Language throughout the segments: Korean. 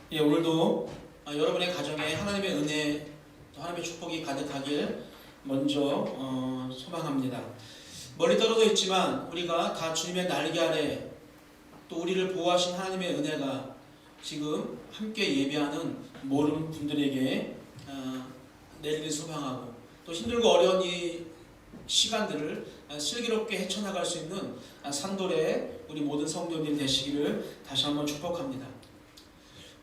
오늘도 여러분의 가정에 하나님의 은혜, 또 하나님의 축복이 가득하길 먼저 소망합니다. 멀리 떨어져 있지만 우리가 다 주님의 날개 아래 또 우리를 보호하신 하나님의 은혜가 지금 함께 예배하는 모든 분들에게 내리길 소망하고, 또 힘들고 어려운 이 시간들을 슬기롭게 헤쳐나갈 수 있는 산돌의 우리 모든 성도님 되시기를 다시 한번 축복합니다.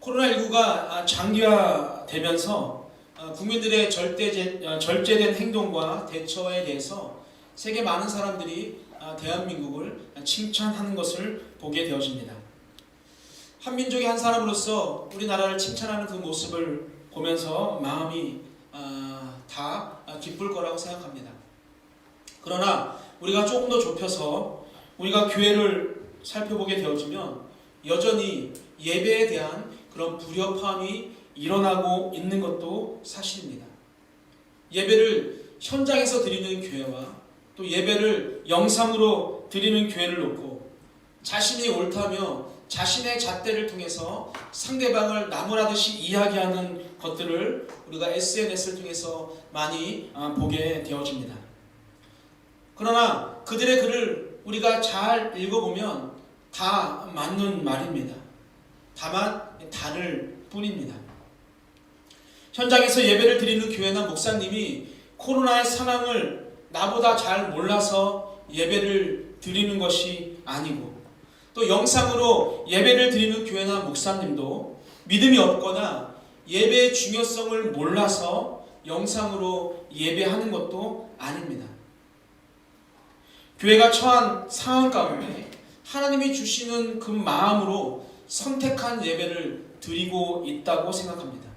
코로나19가 장기화되면서 국민들의 절제된 행동과 대처에 대해서 세계 많은 사람들이 대한민국을 칭찬하는 것을 보게 되어집니다. 한민족의 한 사람으로서 우리나라를 칭찬하는 그 모습을 보면서 마음이 다 기쁠 거라고 생각합니다. 그러나 우리가 조금 더 좁혀서 우리가 교회를 살펴보게 되어지면 여전히 예배에 대한 그런 불협화음이 일어나고 있는 것도 사실입니다. 예배를 현장에서 드리는 교회와 또 예배를 영상으로 드리는 교회를 놓고 자신이 옳다며 자신의 잣대를 통해서 상대방을 나무라듯이 이야기하는 것들을 우리가 SNS를 통해서 많이 보게 되어집니다. 그러나 그들의 글을 우리가 잘 읽어보면 다 맞는 말입니다. 다만 다를 뿐입니다. 현장에서 예배를 드리는 교회나 목사님이 코로나의 상황을 나보다 잘 몰라서 예배를 드리는 것이 아니고, 또 영상으로 예배를 드리는 교회나 목사님도 믿음이 없거나 예배의 중요성을 몰라서 영상으로 예배하는 것도 아닙니다. 교회가 처한 상황 가운데 하나님이 주시는 그 마음으로 선택한 예배를 드리고 있다고 생각합니다.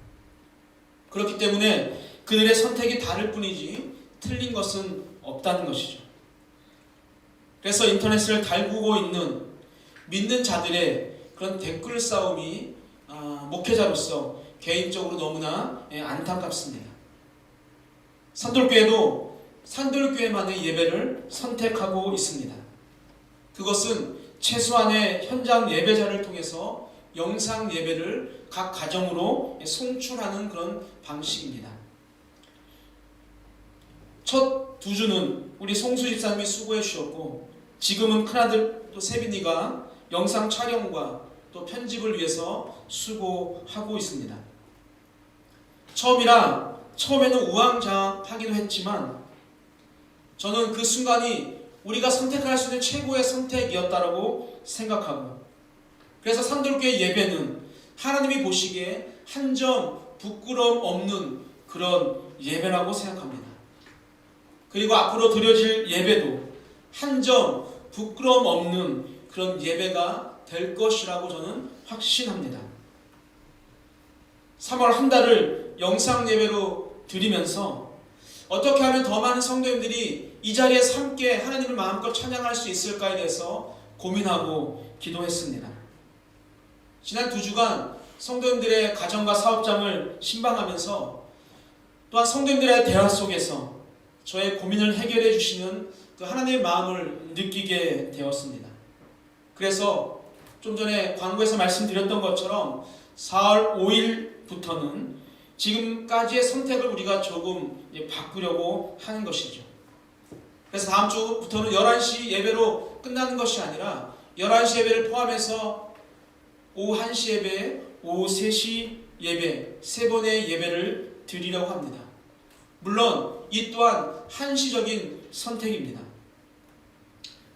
그렇기 때문에 그들의 선택이 다를 뿐이지 틀린 것은 없다는 것이죠. 그래서 인터넷을 달구고 있는 믿는 자들의 그런 댓글 싸움이 목회자로서 개인적으로 너무나 안타깝습니다. 산돌교회도 산돌교회만의 예배를 선택하고 있습니다. 그것은 최소한의 현장 예배자를 통해서 영상 예배를 각 가정으로 송출하는 그런 방식입니다. 첫 두 주는 우리 송수 집사님이 수고해 주셨고, 지금은 큰아들 또 세빈이가 영상 촬영과 또 편집을 위해서 수고하고 있습니다. 처음에는 우왕좌왕하기도 했지만 저는 그 순간이 우리가 선택할 수 있는 최고의 선택이었다라고 생각하고, 그래서 산돌교회 예배는 하나님이 보시기에 한 점 부끄러움 없는 그런 예배라고 생각합니다. 그리고 앞으로 드려질 예배도 한 점 부끄러움 없는 그런 예배가 될 것이라고 저는 확신합니다. 3월 한 달을 영상 예배로 드리면서 어떻게 하면 더 많은 성도님들이 이 자리에서 함께 하나님을 마음껏 찬양할 수 있을까에 대해서 고민하고 기도했습니다. 지난 2주간 성도님들의 가정과 사업장을 신방하면서 또한 성도님들의 대화 속에서 저의 고민을 해결해 주시는 그 하나님의 마음을 느끼게 되었습니다. 그래서 좀 전에 광고에서 말씀드렸던 것처럼 4월 5일부터는 지금까지의 선택을 우리가 조금 바꾸려고 하는 것이죠. 그래서 다음 주부터는 11시 예배로 끝나는 것이 아니라 11시 예배를 포함해서 오후 1시 예배, 오후 3시 예배, 3번의 예배를 드리려고 합니다. 물론 이 또한 한시적인 선택입니다.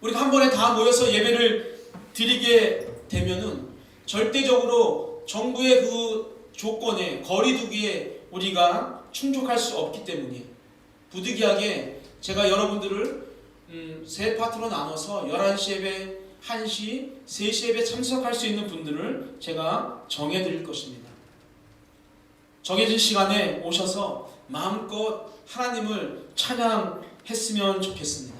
우리가 한 번에 다 모여서 예배를 드리게 되면은 절대적으로 정부의 그 조건에 거리두기에 우리가 충족할 수 없기 때문에 부득이하게 제가 여러분들을 세 파트로 나눠서 11시 예배, 1시, 3시 예배 참석할 수 있는 분들을 제가 정해드릴 것입니다. 정해진 시간에 오셔서 마음껏 하나님을 찬양했으면 좋겠습니다.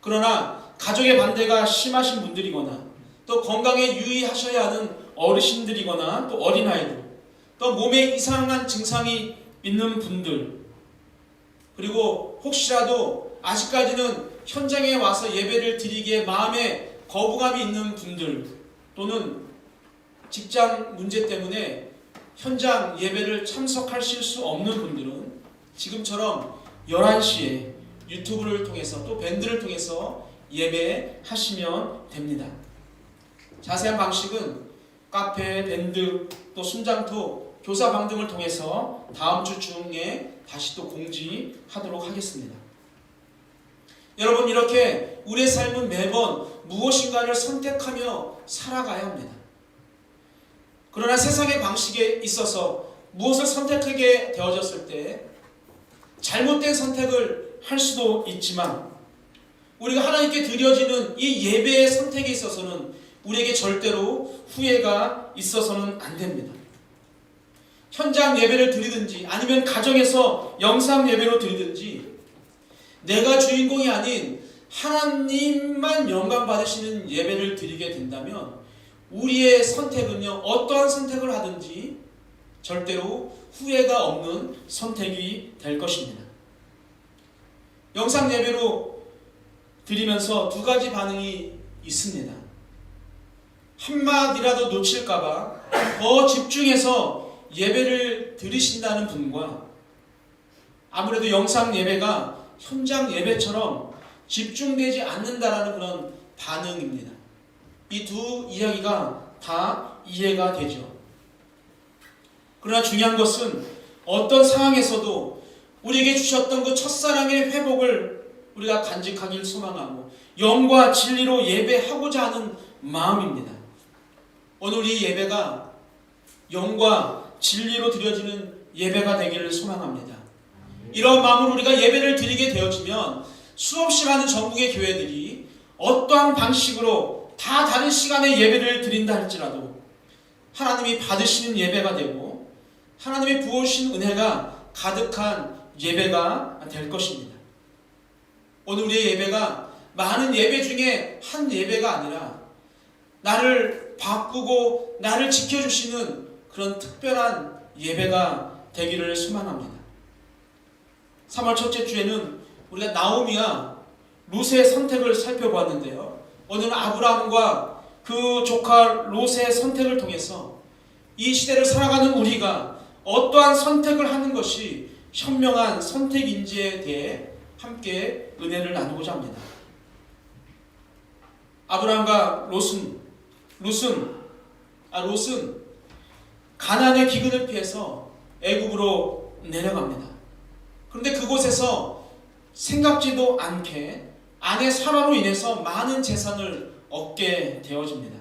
그러나 가족의 반대가 심하신 분들이거나 또 건강에 유의하셔야 하는 어르신들이거나 또 어린아이들, 또 몸에 이상한 증상이 있는 분들, 그리고 혹시라도 아직까지는 현장에 와서 예배를 드리기에 마음에 거부감이 있는 분들, 또는 직장 문제 때문에 현장 예배를 참석하실 수 없는 분들은 지금처럼 11시에 유튜브를 통해서 또 밴드를 통해서 예배하시면 됩니다. 자세한 방식은 카페, 밴드, 또 순장토, 교사방 등을 통해서 다음 주 중에 다시 또 공지하도록 하겠습니다. 여러분, 이렇게 우리의 삶은 매번 무엇인가를 선택하며 살아가야 합니다. 그러나 세상의 방식에 있어서 무엇을 선택하게 되어졌을 때 잘못된 선택을 할 수도 있지만 우리가 하나님께 드려지는 이 예배의 선택에 있어서는 우리에게 절대로 후회가 있어서는 안 됩니다. 현장 예배를 드리든지 아니면 가정에서 영상 예배로 드리든지 내가 주인공이 아닌 하나님만 영광 받으시는 예배를 드리게 된다면 우리의 선택은요, 어떠한 선택을 하든지 절대로 후회가 없는 선택이 될 것입니다. 영상 예배로 드리면서 두 가지 반응이 있습니다. 한마디라도 놓칠까봐 더 집중해서 예배를 드리신다는 분과 아무래도 영상 예배가 현장 예배처럼 집중되지 않는다라는 그런 반응입니다. 이 두 이야기가 다 이해가 되죠. 그러나 중요한 것은 어떤 상황에서도 우리에게 주셨던 그 첫사랑의 회복을 우리가 간직하길 소망하고 영과 진리로 예배하고자 하는 마음입니다. 오늘 이 예배가 영과 진리로 드려지는 예배가 되기를 소망합니다. 이런 마음으로 우리가 예배를 드리게 되어지면 수없이 많은 전국의 교회들이 어떠한 방식으로 다 다른 시간에 예배를 드린다 할지라도 하나님이 받으시는 예배가 되고 하나님이 부어주신 은혜가 가득한 예배가 될 것입니다. 오늘 우리의 예배가 많은 예배 중에 한 예배가 아니라 나를 바꾸고 나를 지켜주시는 그런 특별한 예배가 되기를 소망합니다. 3월 첫째 주에는 우리가 나오미와 룻의 선택을 살펴보았는데요. 오늘은 아브라함과 그 조카 롯의 선택을 통해서 이 시대를 살아가는 우리가 어떠한 선택을 하는 것이 현명한 선택인지에 대해 함께 은혜를 나누고자 합니다. 아브라함과 롯은 가나안의 기근을 피해서 애굽으로 내려갑니다. 그런데 그곳에서 생각지도 않게 아내 사라로 인해서 많은 재산을 얻게 되어집니다.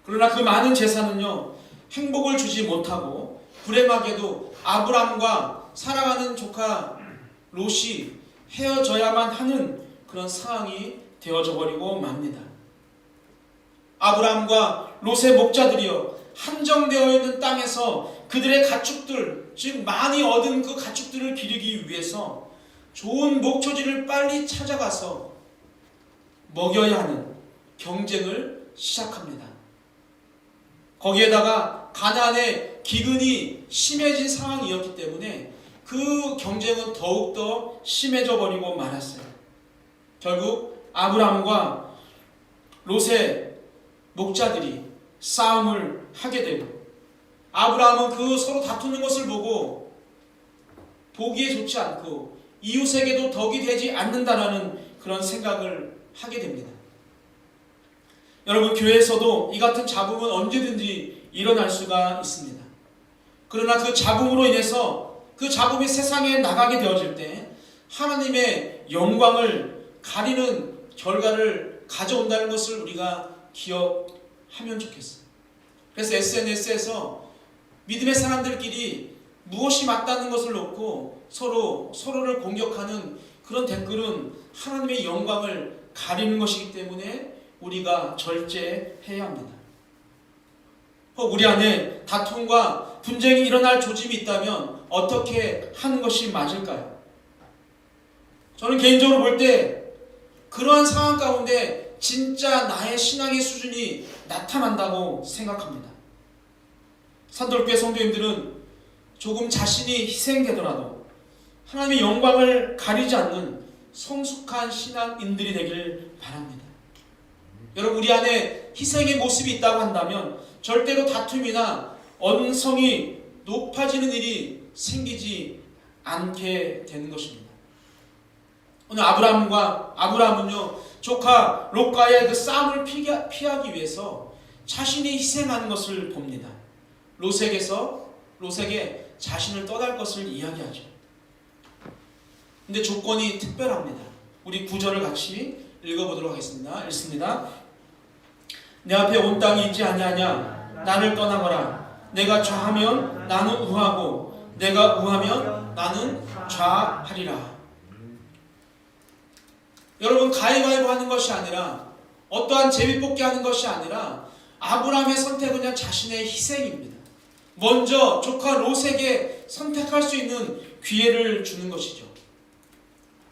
그러나 그 많은 재산은요, 행복을 주지 못하고 불행하게도 아브람과 사랑하는 조카 롯이 헤어져야만 하는 그런 상황이 되어져 버리고 맙니다. 아브람과 롯의 목자들이여 한정되어 있는 땅에서 그들의 가축들, 즉 많이 얻은 그 가축들을 기르기 위해서 좋은 목초지를 빨리 찾아가서 먹여야 하는 경쟁을 시작합니다. 거기에다가 가나안의 기근이 심해진 상황이었기 때문에 그 경쟁은 더욱더 심해져 버리고 말았어요. 결국 아브라함과 롯의 목자들이 싸움을 하게 되고 아브라함은 그 서로 다투는 것을 보고 보기에 좋지 않고 이웃에게도 덕이 되지 않는다라는 그런 생각을 하게 됩니다. 여러분, 교회에서도 이 같은 잡음은 언제든지 일어날 수가 있습니다. 그러나 그 잡음으로 인해서 그 잡음이 세상에 나가게 되어질 때 하나님의 영광을 가리는 결과를 가져온다는 것을 우리가 기억하면 좋겠어요. 그래서 SNS에서 믿음의 사람들끼리 무엇이 맞다는 것을 놓고 서로를 공격하는 그런 댓글은 하나님의 영광을 가리는 것이기 때문에 우리가 절제해야 합니다. 우리 안에 다툼과 분쟁이 일어날 조짐이 있다면 어떻게 하는 것이 맞을까요? 저는 개인적으로 볼 때 그러한 상황 가운데 진짜 나의 신앙의 수준이 나타난다고 생각합니다. 산돌교회 성도님들은 조금 자신이 희생되더라도 하나님의 영광을 가리지 않는 성숙한 신앙인들이 되길 바랍니다. 여러분, 우리 안에 희생의 모습이 있다고 한다면 절대로 다툼이나 언성이 높아지는 일이 생기지 않게 되는 것입니다. 오늘 아브라함은요 조카 롯과의 그 싸움을 피하기 위해서 자신이 희생하는 것을 봅니다. 롯에게 자신을 떠날 것을 이야기하죠. 근데 조건이 특별합니다. 우리 9절을 같이 읽어보도록 하겠습니다. 읽습니다. 내 앞에 온 땅이 있지 아니하냐? 나를 떠나거라. 내가 좌하면 나는 우하고 내가 우하면 나는 좌하리라. 여러분, 가위바위보 하는 것이 아니라 어떠한 제비뽑기 하는 것이 아니라 아브라함의 선택은 그냥 자신의 희생입니다. 먼저 조카 롯에게 선택할 수 있는 기회를 주는 것이죠.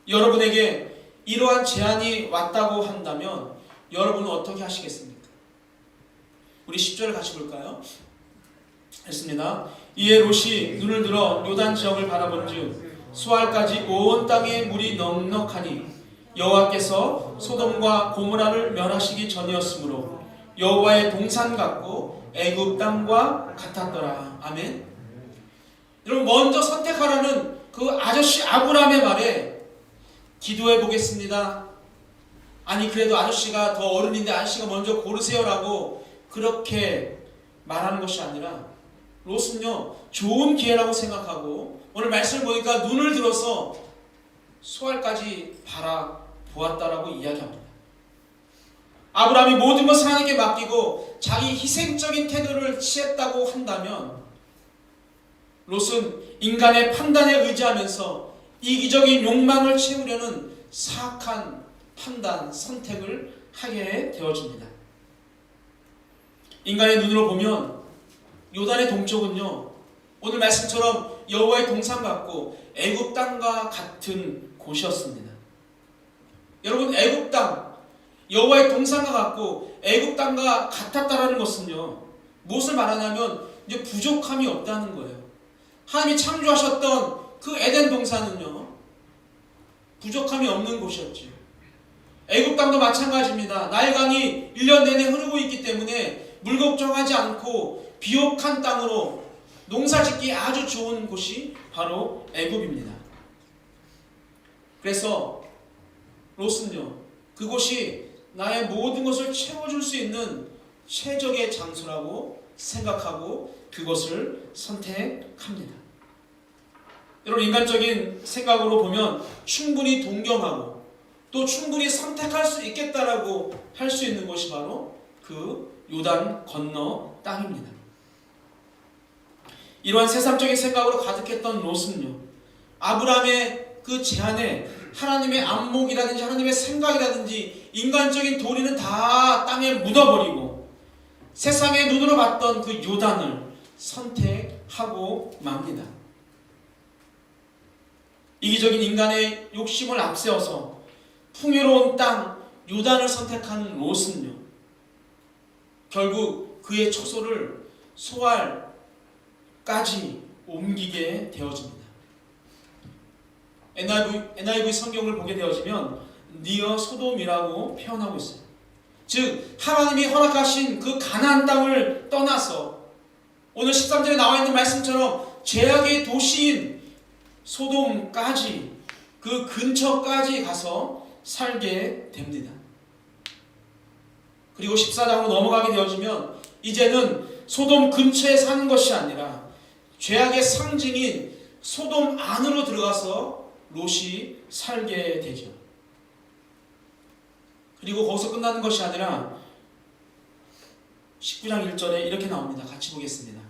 여러분에게 이러한 제안이 왔다고 한다면 여러분은 어떻게 하시겠습니까? 우리 10절을 같이 볼까요? 했습니다. 이에 롯이 눈을 들어 요단 지역을 바라본즉 수알까지 온 땅에 물이 넉넉하니 여호와께서 소돔과 고모라를 멸하시기 전이었으므로 여호와의 동산 같고 애굽 땅과 같았더라. 아멘. 여러분, 먼저 선택하라는 그 아저씨 아브라함의 말에 기도해 보겠습니다. 아니, 그래도 아저씨가 더 어른인데 아저씨가 먼저 고르세요라고 그렇게 말하는 것이 아니라 롯은요 좋은 기회라고 생각하고 오늘 말씀을 보니까 눈을 들어서 수알까지 바라보았다라고 이야기합니다. 아브라함이 모든 것을 하나님께 맡기고 자기 희생적인 태도를 취했다고 한다면 롯은 인간의 판단에 의지하면서 이기적인 욕망을 채우려는 사악한 판단, 선택을 하게 되어집니다. 인간의 눈으로 보면 요단의 동쪽은요 오늘 말씀처럼 여호와의 동산 같고 애굽 땅과 같은 곳이었습니다. 여러분, 애굽 땅, 여호와의 동산과 같고 애굽 땅과 같았다라는 것은요 무엇을 말하냐면 이제 부족함이 없다는 거예요. 하나님이 창조하셨던 그 에덴 동산은요 부족함이 없는 곳이었죠. 애굽 땅도 마찬가지입니다. 나일강이 1년 내내 흐르고 있기 때문에 물 걱정하지 않고 비옥한 땅으로 농사짓기 아주 좋은 곳이 바로 애굽입니다. 그래서 롯은요 그곳이 나의 모든 것을 채워줄 수 있는 최적의 장소라고 생각하고 그것을 선택합니다. 여러분, 인간적인 생각으로 보면 충분히 동경하고 또 충분히 선택할 수 있겠다라고 할 수 있는 것이 바로 그 요단 건너 땅입니다. 이러한 세상적인 생각으로 가득했던 롯은요 아브라함의 그 제안에 하나님의 안목이라든지 하나님의 생각이라든지 인간적인 도리는 다 땅에 묻어버리고 세상의 눈으로 봤던 그 요단을 선택하고 맙니다. 이기적인 인간의 욕심을 앞세워서 풍요로운 땅 요단을 선택한 롯은요 결국 그의 처소를 소알까지 옮기게 되어집니다. NIV 성경을 보게 되어지면 니어 소돔이라고 표현하고 있어요. 즉 하나님이 허락하신 그 가나안 땅을 떠나서 오늘 13절에 나와 있는 말씀처럼 죄악의 도시인 소돔까지 그 근처까지 가서 살게 됩니다. 그리고 14장으로 넘어가게 되어지면 이제는 소돔 근처에 사는 것이 아니라 죄악의 상징인 소돔 안으로 들어가서 롯이 살게 되죠. 그리고 거기서 끝나는 것이 아니라 19장 1절에 이렇게 나옵니다. 같이 보겠습니다.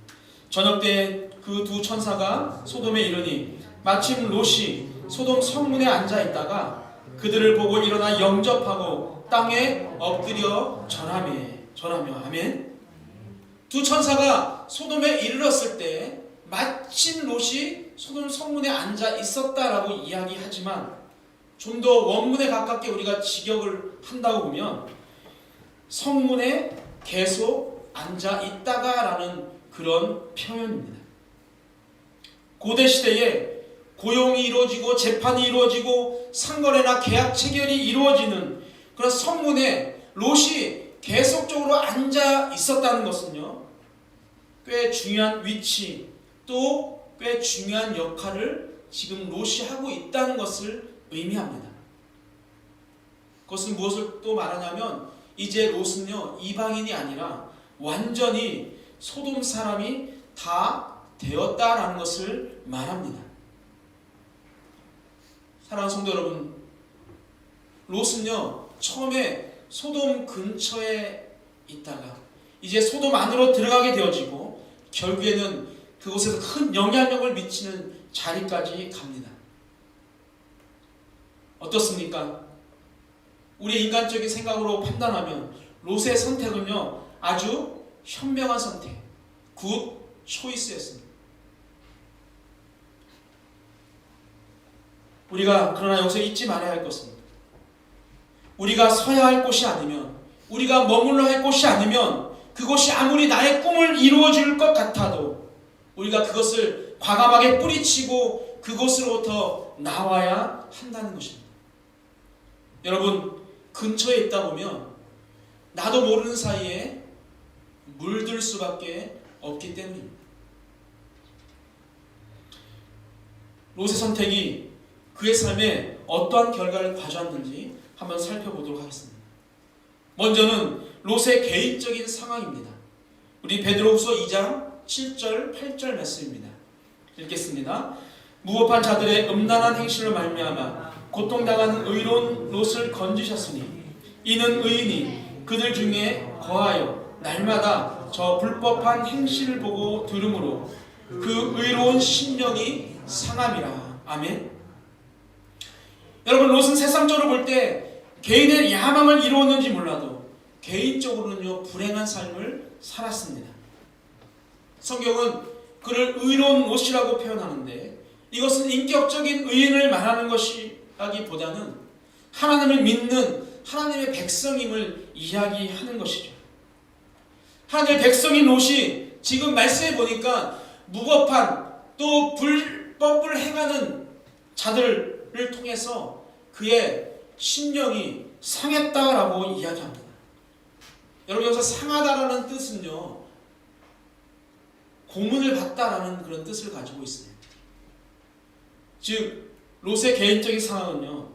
저녁 때 그 두 천사가 소돔에 이르니 마침 롯이 소돔 성문에 앉아 있다가 그들을 보고 일어나 영접하고 땅에 엎드려 절하며 아멘. 두 천사가 소돔에 이르렀을 때 마침 롯이 소돔 성문에 앉아 있었다라고 이야기하지만 좀 더 원문에 가깝게 우리가 직역을 한다고 보면 성문에 계속 앉아 있다가라는 그런 표현입니다. 고대 시대에 고용이 이루어지고 재판이 이루어지고 상거래나 계약 체결이 이루어지는 그런 성문에 롯이 계속적으로 앉아 있었다는 것은요 꽤 중요한 위치 또 꽤 중요한 역할을 지금 롯이 하고 있다는 것을 의미합니다. 그것은 무엇을 또 말하냐면 이제 롯은요 이방인이 아니라 완전히 소돔 사람이 다 되었다라는 것을 말합니다. 사랑하는 성도 여러분, 롯은요 처음에 소돔 근처에 있다가 이제 소돔 안으로 들어가게 되어지고 결국에는 그곳에서 큰 영향력을 미치는 자리까지 갑니다. 어떻습니까? 우리 인간적인 생각으로 판단하면 롯의 선택은요 아주 현명한 선택, 굿 초이스였습니다. 우리가 그러나 여기서 잊지 말아야 할 것은 우리가 서야 할 곳이 아니면 우리가 머물러 할 곳이 아니면 그곳이 아무리 나의 꿈을 이루어줄 것 같아도 우리가 그것을 과감하게 뿌리치고 그곳으로부터 나와야 한다는 것입니다. 여러분 근처에 있다 보면 나도 모르는 사이에 물들 수밖에 없기 때문입니다. 롯의 선택이 그의 삶에 어떠한 결과를 가져왔는지 한번 살펴보도록 하겠습니다. 먼저는 롯의 개인적인 상황입니다. 우리 베드로후서 2장 7절 8절 말씀입니다. 읽겠습니다. 무법한 자들의 음란한 행실로 말미암아 고통당하는 의로운 롯을 건지셨으니 이는 의인이 그들 중에 거하여 날마다 저 불법한 행실을 보고 들으므로 그 의로운 심령이 상함이라. 아멘. 여러분 롯은 세상적으로 볼 때 개인의 야망을 이루었는지 몰라도 개인적으로는요 불행한 삶을 살았습니다. 성경은 그를 의로운 롯이라고 표현하는데 이것은 인격적인 의인을 말하는 것이라기보다는 하나님을 믿는 하나님의 백성임을 이야기하는 것이죠. 하나님의 백성인 롯이 지금 말씀해 보니까 무법한 또 불법을 행하는 자들을 통해서 그의 심령이 상했다라고 이야기합니다. 여러분 여기서 상하다라는 뜻은요 고문을 받다라는 그런 뜻을 가지고 있어요. 즉 롯의 개인적인 상황은요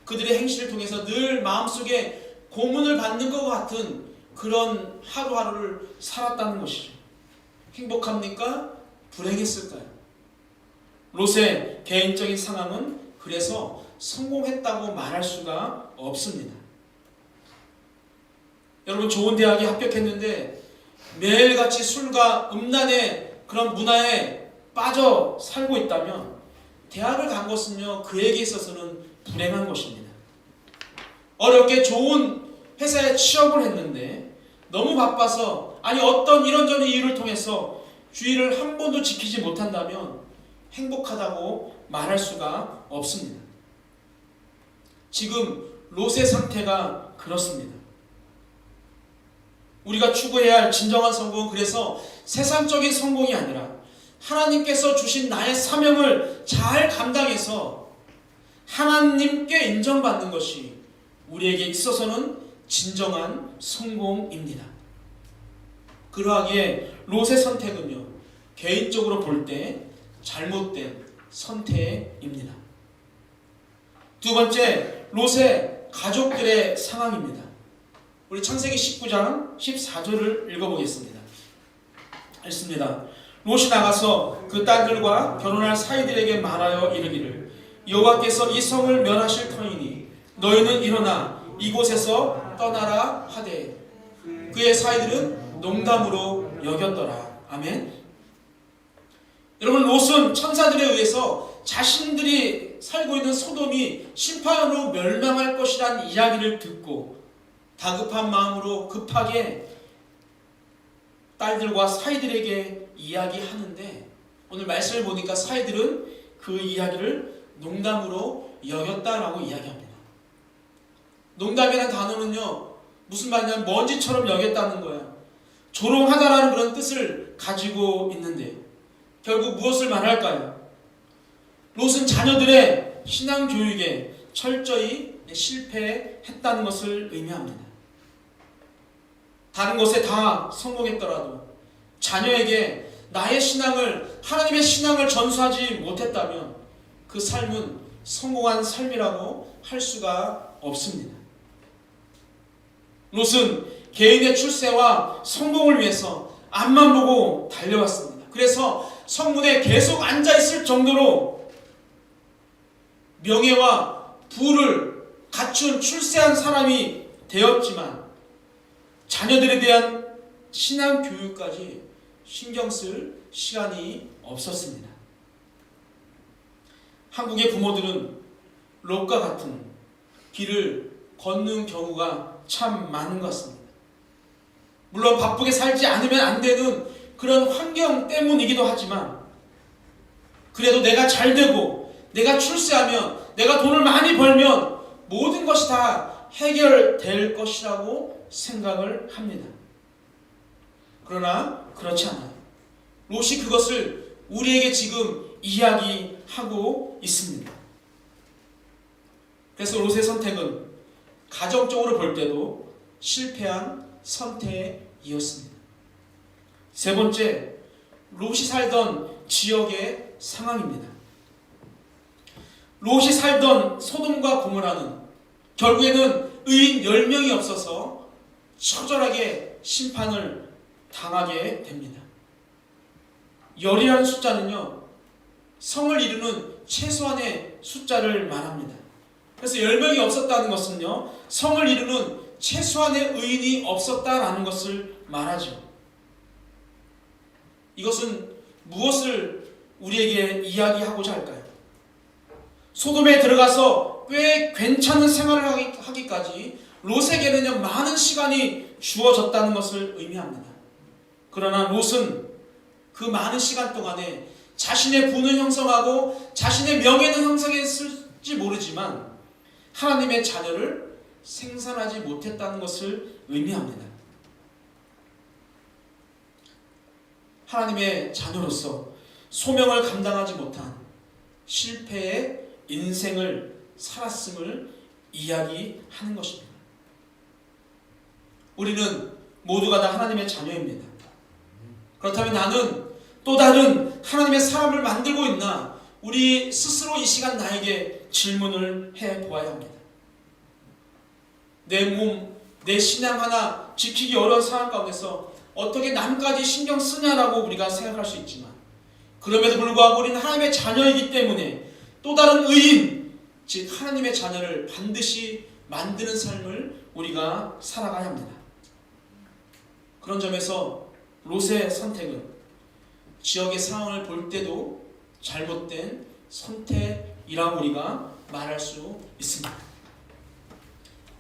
그들의 행실을 통해서 늘 마음속에 고문을 받는 것 같은 그런 하루하루를 살았다는 것이죠. 행복합니까? 불행했을까요? 롯의 개인적인 상황은 그래서 성공했다고 말할 수가 없습니다. 여러분 좋은 대학에 합격했는데 매일같이 술과 음란의 그런 문화에 빠져 살고 있다면 대학을 간 것은요 그에게 있어서는 불행한 것입니다. 어렵게 좋은 회사에 취업을 했는데 너무 바빠서 아니 어떤 이런저런 이유를 통해서 주의를 한 번도 지키지 못한다면 행복하다고 말할 수가 없습니다. 지금 롯의 상태가 그렇습니다. 우리가 추구해야 할 진정한 성공은 그래서 세상적인 성공이 아니라 하나님께서 주신 나의 사명을 잘 감당해서 하나님께 인정받는 것이 우리에게 있어서는 진정한 성공입니다. 그러하기에 롯의 선택은요 개인적으로 볼 때 잘못된 선택입니다. 두 번째, 롯의 가족들의 상황입니다. 우리 창세기 19장 14절을 읽어보겠습니다. 읽습니다. 롯이 나가서 그 딸들과 결혼할 사이들에게 말하여 이르기를 여호와께서 이 성을 멸하실 터이니 너희는 일어나 이곳에서 떠나라 하되 그의 사이들은 농담으로 여겼더라. 아멘. 여러분 롯은 천사들에 의해서 자신들이 살고 있는 소돔이 심판으로 멸망할 것이라는 이야기를 듣고 다급한 마음으로 급하게 딸들과 사이들에게 이야기하는데 오늘 말씀을 보니까 사이들은 그 이야기를 농담으로 여겼다라고 이야기합니다. 농담이라는 단어는요 무슨 말이냐면 먼지처럼 여겼다는 거예요. 조롱하다라는 그런 뜻을 가지고 있는데 결국 무엇을 말할까요? 롯은 자녀들의 신앙 교육에 철저히 실패했다는 것을 의미합니다. 다른 것에 다 성공했더라도 자녀에게 나의 신앙을, 하나님의 신앙을 전수하지 못했다면 그 삶은 성공한 삶이라고 할 수가 없습니다. 롯은 개인의 출세와 성공을 위해서 앞만 보고 달려왔습니다. 그래서 성문에 계속 앉아있을 정도로 명예와 부를 갖춘 출세한 사람이 되었지만 자녀들에 대한 신앙 교육까지 신경 쓸 시간이 없었습니다. 한국의 부모들은 롯과 같은 길을 걷는 경우가 참 많은 것 같습니다. 물론 바쁘게 살지 않으면 안 되는 그런 환경 때문이기도 하지만 그래도 내가 잘 되고 내가 출세하면 내가 돈을 많이 벌면 모든 것이 다 해결될 것이라고 생각을 합니다. 그러나 그렇지 않아요. 롯이 그것을 우리에게 지금 이야기하고 있습니다. 그래서 롯의 선택은 가정적으로 볼 때도 실패한 선택이었습니다. 세 번째, 롯이 살던 지역의 상황입니다. 롯이 살던 소돔과 고모라는 결국에는 의인 10명이 없어서 처절하게 심판을 당하게 됩니다. 열이라는 숫자는요, 성을 이루는 최소한의 숫자를 말합니다. 그래서 10명이 없었다는 것은요, 성을 이루는 최소한의 의인이 없었다라는 것을 말하죠. 이것은 무엇을 우리에게 이야기하고자 할까요? 소돔에 들어가서 꽤 괜찮은 생활을 하기까지 롯에게는요, 많은 시간이 주어졌다는 것을 의미합니다. 그러나 롯은 그 많은 시간 동안에 자신의 부는 형성하고 자신의 명예는 형성했을지 모르지만 하나님의 자녀를 생산하지 못했다는 것을 의미합니다. 하나님의 자녀로서 소명을 감당하지 못한 실패의 인생을 살았음을 이야기하는 것입니다. 우리는 모두가 다 하나님의 자녀입니다. 그렇다면 나는 또 다른 하나님의 사람을 만들고 있나? 우리 스스로 이 시간 나에게 질문을 해보아야 합니다. 내 몸, 내 신앙 하나 지키기 어려운 상황 가운데서 어떻게 남까지 신경 쓰냐라고 우리가 생각할 수 있지만 그럼에도 불구하고 우리는 하나님의 자녀이기 때문에 또 다른 의인, 즉 하나님의 자녀를 반드시 만드는 삶을 우리가 살아가야 합니다. 그런 점에서 롯의 선택은 지역의 상황을 볼 때도 잘못된 선택이라고 우리가 말할 수 있습니다.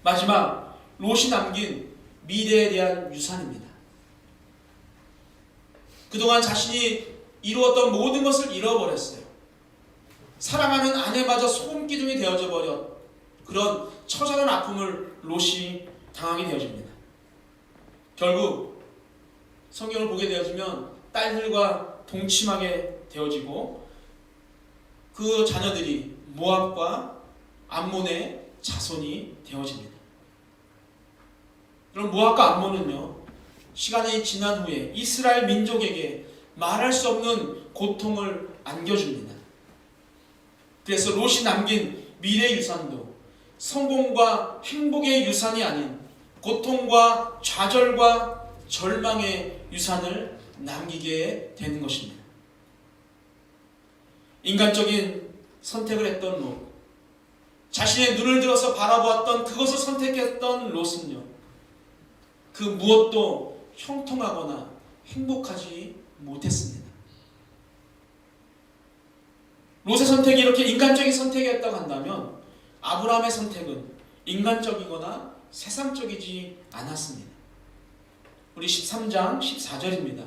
마지막, 롯이 남긴 미래에 대한 유산입니다. 그동안 자신이 이루었던 모든 것을 잃어버렸어요. 사랑하는 아내마저 소금기둥이 되어져 버려 그런 처절한 아픔을 롯이 당하게 되어집니다. 결국 성경을 보게 되어지면 딸들과 동침하게 되어지고 그 자녀들이 모압과 암몬의 자손이 되어집니다. 그럼 모압과 암몬은요, 시간이 지난 후에 이스라엘 민족에게 말할 수 없는 고통을 안겨줍니다. 그래서 롯이 남긴 미래 유산도 성공과 행복의 유산이 아닌 고통과 좌절과 절망의 유산을 남기게 되는 것입니다. 인간적인 선택을 했던 롯, 자신의 눈을 들어서 바라보았던 그것을 선택했던 롯은요, 그 무엇도 형통하거나 행복하지 못했습니다. 롯의 선택이 이렇게 인간적인 선택이었다고 한다면 아브라함의 선택은 인간적이거나 세상적이지 않았습니다. 우리 13장 14절입니다.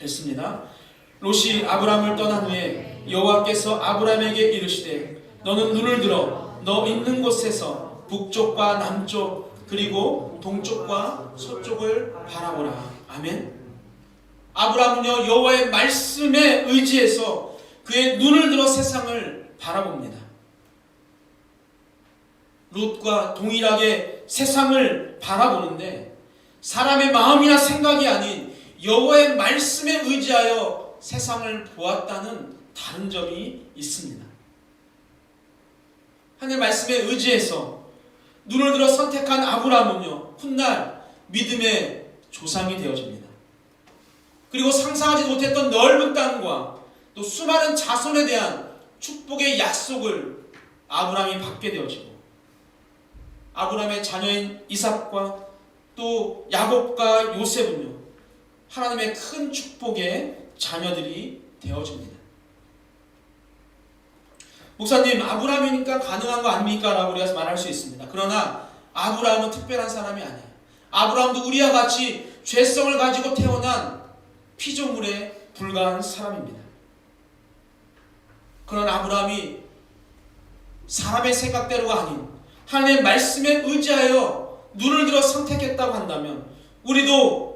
읽습니다. 롯이 아브라함을 떠난 후에 여호와께서 아브라함에게 이르시되 너는 눈을 들어 너 있는 곳에서 북쪽과 남쪽 그리고 동쪽과 서쪽을 바라보라. 아멘. 아브라함은요, 여호와의 말씀에 의지해서 그의 눈을 들어 세상을 바라봅니다. 롯과 동일하게 세상을 바라보는데 사람의 마음이나 생각이 아닌 여호와의 말씀에 의지하여 세상을 보았다는 다른 점이 있습니다. 하나님의 말씀에 의지해서 눈을 들어 선택한 아브라함은요, 훗날 믿음의 조상이 되어집니다. 그리고 상상하지 못했던 넓은 땅과 또 수많은 자손에 대한 축복의 약속을 아브라함이 받게 되어지고, 아브라함의 자녀인 이삭과 또 야곱과 요셉은요, 하나님의 큰 축복의 자녀들이 되어집니다. 목사님, 아브라함이니까 가능한 거 아닙니까? 라고 우리가 말할 수 있습니다. 그러나 아브라함은 특별한 사람이 아니에요. 아브라함도 우리와 같이 죄성을 가지고 태어난 피조물에 불과한 사람입니다. 그러나 아브라함이 사람의 생각대로가 아닌 하나님의 말씀에 의지하여 눈을 들어 선택했다고 한다면, 우리도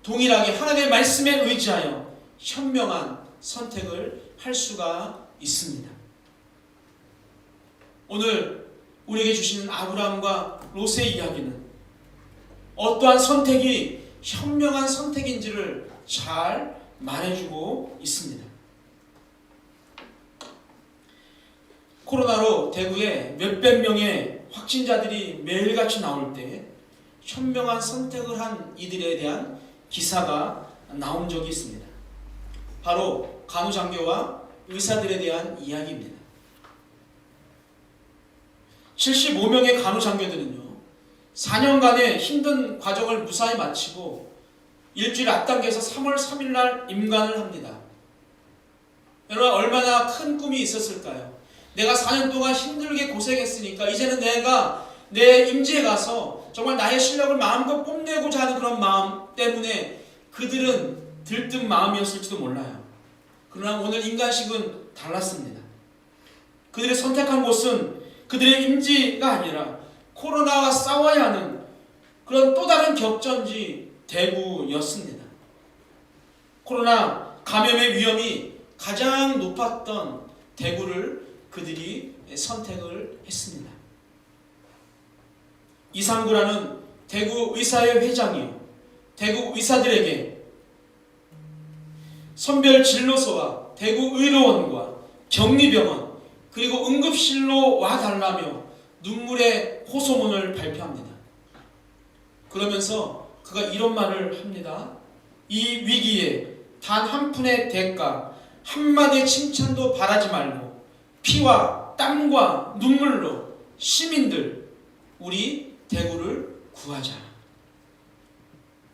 동일하게 하나님의 말씀에 의지하여 현명한 선택을 할 수가 있습니다. 오늘 우리에게 주시는 아브라함과 롯의 이야기는 어떠한 선택이 현명한 선택인지를 잘 말해주고 있습니다. 코로나로 대구에 몇백 명의 확진자들이 매일같이 나올 때 현명한 선택을 한 이들에 대한 기사가 나온 적이 있습니다. 바로 간호장교와 의사들에 대한 이야기입니다. 75명의 간호장교들은요, 4년간의 힘든 과정을 무사히 마치고 일주일 앞당겨서 3월 3일 날 임관을 합니다. 여러분, 얼마나 큰 꿈이 있었을까요? 내가 4년 동안 힘들게 고생했으니까 이제는 내가 내 임지에 가서 정말 나의 실력을 마음껏 뽐내고자 하는 그런 마음 때문에 그들은 들뜬 마음이었을지도 몰라요. 그러나 오늘 인간식은 달랐습니다. 그들이 선택한 곳은 그들의 임지가 아니라 코로나와 싸워야 하는 그런 또 다른 격전지 대구였습니다. 코로나 감염의 위험이 가장 높았던 대구를 그들이 선택을 했습니다. 이상구라는 대구 의사회 회장이요, 대구 의사들에게 선별 진료소와 대구 의료원과 격리병원 그리고 응급실로 와달라며 눈물의 호소문을 발표합니다. 그러면서 그가 이런 말을 합니다. 이 위기에 단 한 푼의 대가, 한마디의 칭찬도 바라지 말고 피와 땀과 눈물로 시민들, 우리 대구를 구하자.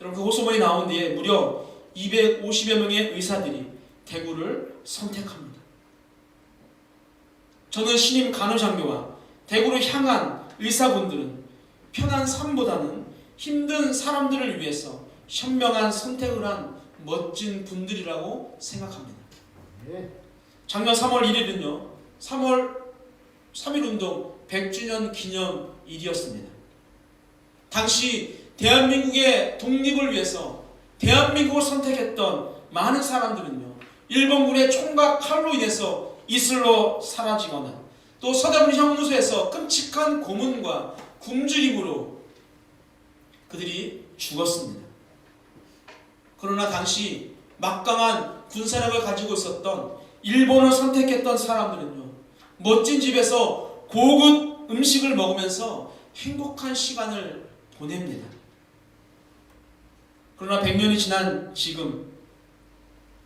여러분, 그 호소문이 나온 뒤에 무려 250여 명의 의사들이 대구를 선택합니다. 저는 신임 간호장교와 대구를 향한 의사분들은 편한 삶보다는 힘든 사람들을 위해서 현명한 선택을 한 멋진 분들이라고 생각합니다. 작년 3월 1일은요 3월 3.1운동 100주년 기념일이었습니다. 당시 대한민국의 독립을 위해서 대한민국을 선택했던 많은 사람들은요, 일본군의 총과 칼로 인해서 이슬로 사라지거나 또 서대문 형무소에서 끔찍한 고문과 굶주림으로 그들이 죽었습니다. 그러나 당시 막강한 군사력을 가지고 있었던 일본을 선택했던 사람들은요, 멋진 집에서 고급 음식을 먹으면서 행복한 시간을 보냅니다. 그러나 100년이 지난 지금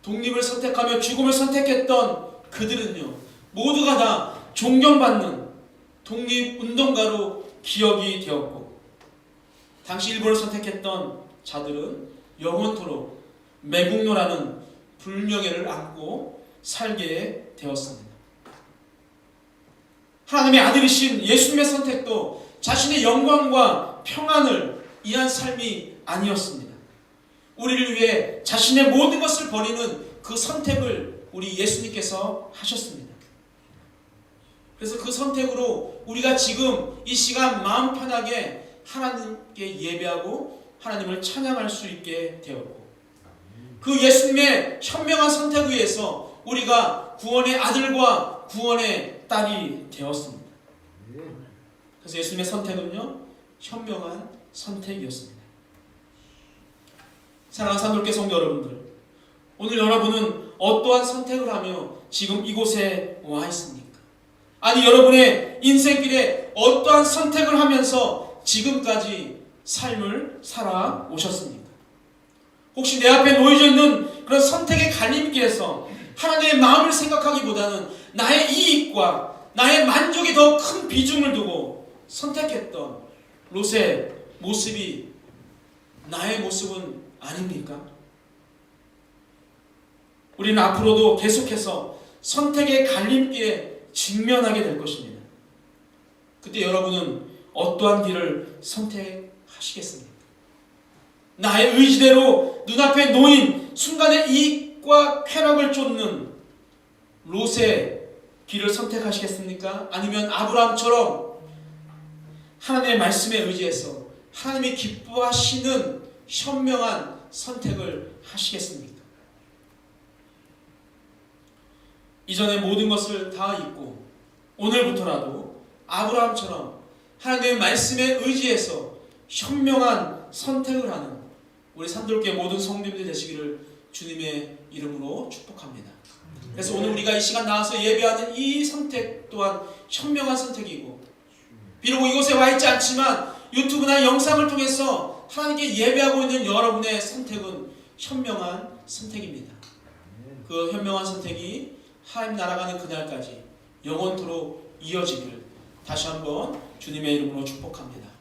독립을 선택하며 죽음을 선택했던 그들은요, 모두가 다 존경받는 독립운동가로 기억이 되었고, 당시 일본을 선택했던 자들은 영원토록 매국노라는 불명예를 안고 살게 되었습니다. 하나님의 아들이신 예수님의 선택도 자신의 영광과 평안을 위한 삶이 아니었습니다. 우리를 위해 자신의 모든 것을 버리는 그 선택을 우리 예수님께서 하셨습니다. 그래서 그 선택으로 우리가 지금 이 시간 마음 편하게 하나님께 예배하고 하나님을 찬양할 수 있게 되었고, 그 예수님의 현명한 선택에 의해서 우리가 구원의 아들과 구원의 딸이 되었습니다. 그래서 예수님의 선택은요, 현명한 선택이었습니다. 사랑하는 산돌교 성도 여러분들, 오늘 여러분은 어떠한 선택을 하며 지금 이곳에 와 있습니까? 아니, 여러분의 인생길에 어떠한 선택을 하면서 지금까지 삶을 살아오셨습니까? 혹시 내 앞에 놓여져 있는 그런 선택의 갈림길에서 하나님의 마음을 생각하기보다는 나의 이익과 나의 만족에 더 큰 비중을 두고 선택했던 롯의 모습이 나의 모습은 아닙니까? 우리는 앞으로도 계속해서 선택의 갈림길에 직면하게 될 것입니다. 그때 여러분은 어떠한 길을 선택하시겠습니까? 나의 의지대로 눈앞에 놓인 순간의 이익과 쾌락을 쫓는 롯의 길을 선택하시겠습니까? 아니면 아브라함처럼 하나님의 말씀에 의지해서 하나님이 기뻐하시는 현명한 선택을 하시겠습니까? 이전의 모든 것을 다 잊고 오늘부터라도 아브라함처럼 하나님의 말씀에 의지해서 현명한 선택을 하는 우리 산돌교회 모든 성도님들 되시기를 주님의 이름으로 축복합니다. 그래서 오늘 우리가 이 시간 나와서 예배하는 이 선택 또한 현명한 선택이고, 비록 이곳에 와 있지 않지만 유튜브나 영상을 통해서 하나님께 예배하고 있는 여러분의 선택은 현명한 선택입니다. 그 현명한 선택이 하나님 날아가는 그날까지 영원토록 이어지기를 다시 한번 주님의 이름으로 축복합니다.